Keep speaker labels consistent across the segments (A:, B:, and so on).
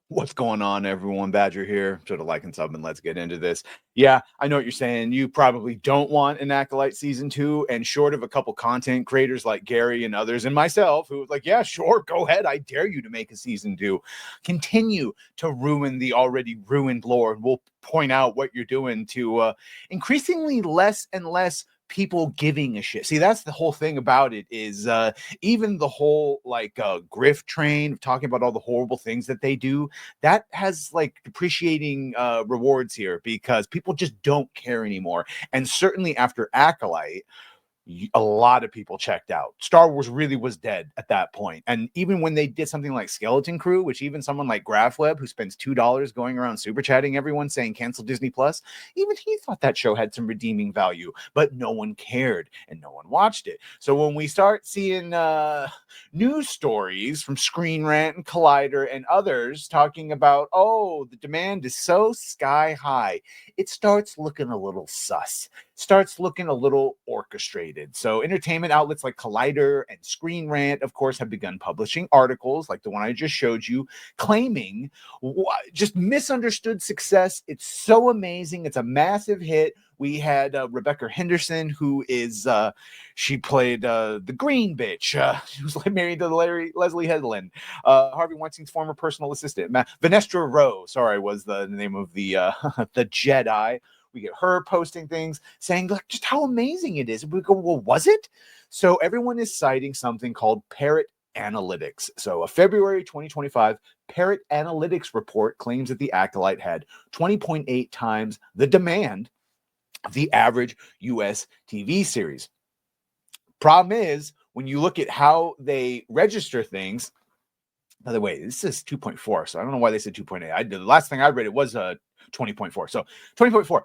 A: What's going on, everyone? Badger here. Sort of like and sub, and let's get into this. Yeah, I know what you're saying. You probably don't want an Acolyte season 2, and short of a couple content creators like Gary and others, and myself, who was like, yeah, sure, go ahead. I dare you to make a season 2. Continue to ruin the already ruined lore, and we'll point out what you're doing to increasingly less and less people giving a shit. See, that's the whole thing about it is even the whole grift train of talking about all the horrible things that they do, that has like depreciating rewards here because people just don't care anymore. And certainly after Acolyte, a lot of people checked out. Star Wars really was dead at that point. And even when they did something like Skeleton Crew, which even someone like GraphWeb, who spends $2 going around super chatting everyone saying cancel Disney Plus, even he thought that show had some redeeming value, but no one cared and no one watched it. So when we start seeing news stories from Screen Rant and Collider and others talking about, oh, the demand is so sky high, it starts looking a little sus, starts looking a little orchestrated. So entertainment outlets like Collider and Screen Rant, of course, have begun publishing articles like the one I just showed you, claiming just misunderstood success. It's so amazing. It's a massive hit. We had Rebecca Henderson, who is, she played the green bitch. She was married to Leslie Headland, Harvey Weinstein's former personal assistant. Vanestra Rowe, sorry, was the name of the the Jedi. We get her posting things saying like just how amazing it is. And we go, well, was it? So everyone is citing something called Parrot Analytics. So a February 2025 Parrot Analytics report claims that the Acolyte had 20.8 times the demand of the average US TV series. Problem is, when you look at how they register things, by the way, this is 2.4, so I don't know why they said 2.8. The last thing I read, it was 20.4. So 20.4.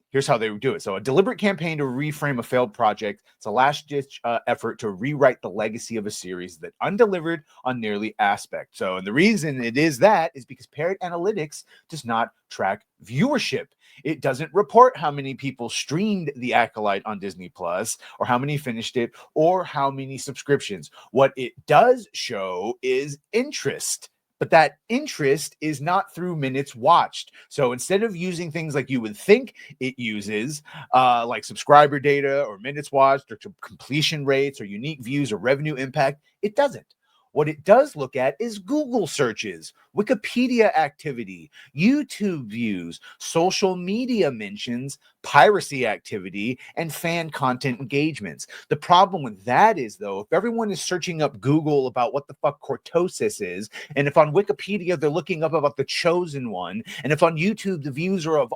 A: Here's how they would do it. So a deliberate campaign to reframe a failed project. It's a last-ditch effort to rewrite the legacy of a series that undelivered on nearly aspect. So, and the reason it is that is because Parrot Analytics does not track viewership. It doesn't report how many people streamed The Acolyte on Disney Plus, or how many finished it, or how many subscriptions. What it does show is interest. But that interest is not through minutes watched. So instead of using things like you would think it uses, like subscriber data or minutes watched or completion rates or unique views or revenue impact, it doesn't. What it does look at is Google searches, Wikipedia activity, YouTube views, social media mentions, piracy activity, and fan content engagements. The problem with that is, though, if everyone is searching up Google about what the fuck cortosis is, and if on Wikipedia they're looking up about the chosen one, and if on YouTube the views are of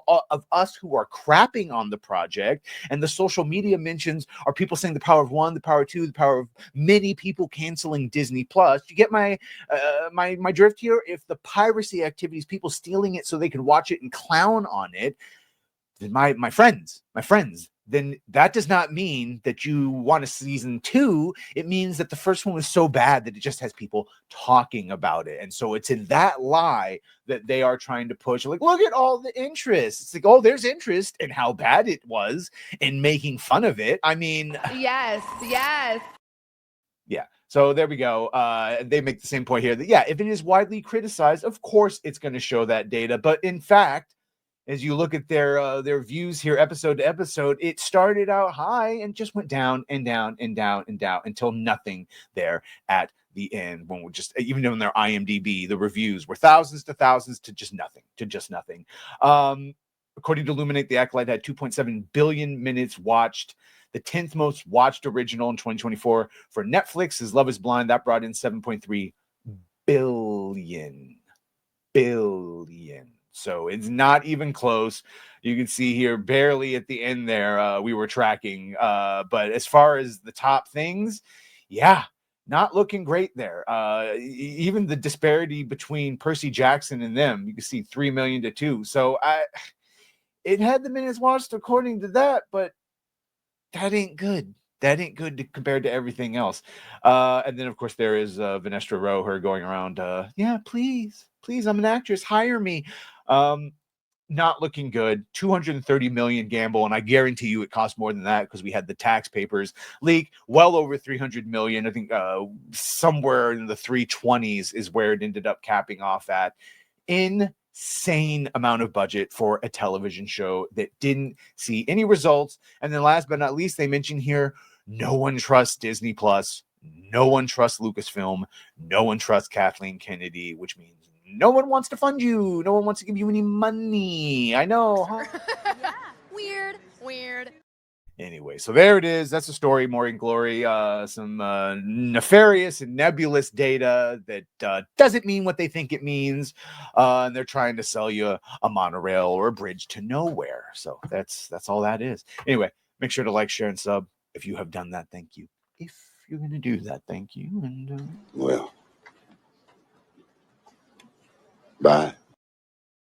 A: us who are crapping on the project, and the social media mentions are people saying the power of one, the power of two, the power of many people canceling Disney Plus. You get my my drift here? If the piracy activities, people stealing it so they can watch it and clown on it, then my friends, then that does not mean that you want a season 2. It means that the first one was so bad that it just has people talking about it. And so it's in that lie that they are trying to push, like, look at all the interest. It's like, oh, there's interest in how bad it was in making fun of it. I mean,
B: yes.
A: Yeah. So there we go. They make the same point here that, yeah, if it is widely criticized, of course it's going to show that data. But in fact, as you look at their views here, episode to episode, it started out high and just went down and down and down and down until nothing there at the end. When we're just, even in their IMDb, the reviews were thousands to thousands to just nothing. According to Illuminate, The Acolyte had 2.7 billion minutes watched, the 10th most watched original in 2024. For Netflix, is Love is Blind. That brought in 7.3 billion. So it's not even close. You can see here barely at the end there, we were tracking. But as far as the top things, yeah, not looking great there. Even the disparity between Percy Jackson and them, you can see 3 million to 2. So it had the minutes watched according to that, but that ain't good. That ain't good compared to everything else. And then, of course, there is Vanestra Rowe, her going around, yeah, please, I'm an actress, hire me. not looking good. 230 million gamble, and I guarantee you it cost more than that because we had the tax papers leak. Well over 300 million. I think somewhere in the 320s is where it ended up capping off at. Insane amount of budget for a television show that didn't see any results. And then last but not least, they mention here, no one trusts Disney Plus. No one trusts Lucasfilm. No one trusts Kathleen Kennedy, which means no one wants to fund you. No one wants to give you any money. I know, huh?
B: Yeah. Weird.
A: Anyway, so there it is. That's the story, Morning Glory. Some nefarious and nebulous data that doesn't mean what they think it means. And they're trying to sell you a monorail or a bridge to nowhere. So that's all that is. Anyway, make sure to like, share, and sub. If you have done that, thank you. If you're going to do that, thank you. And
C: well, bye.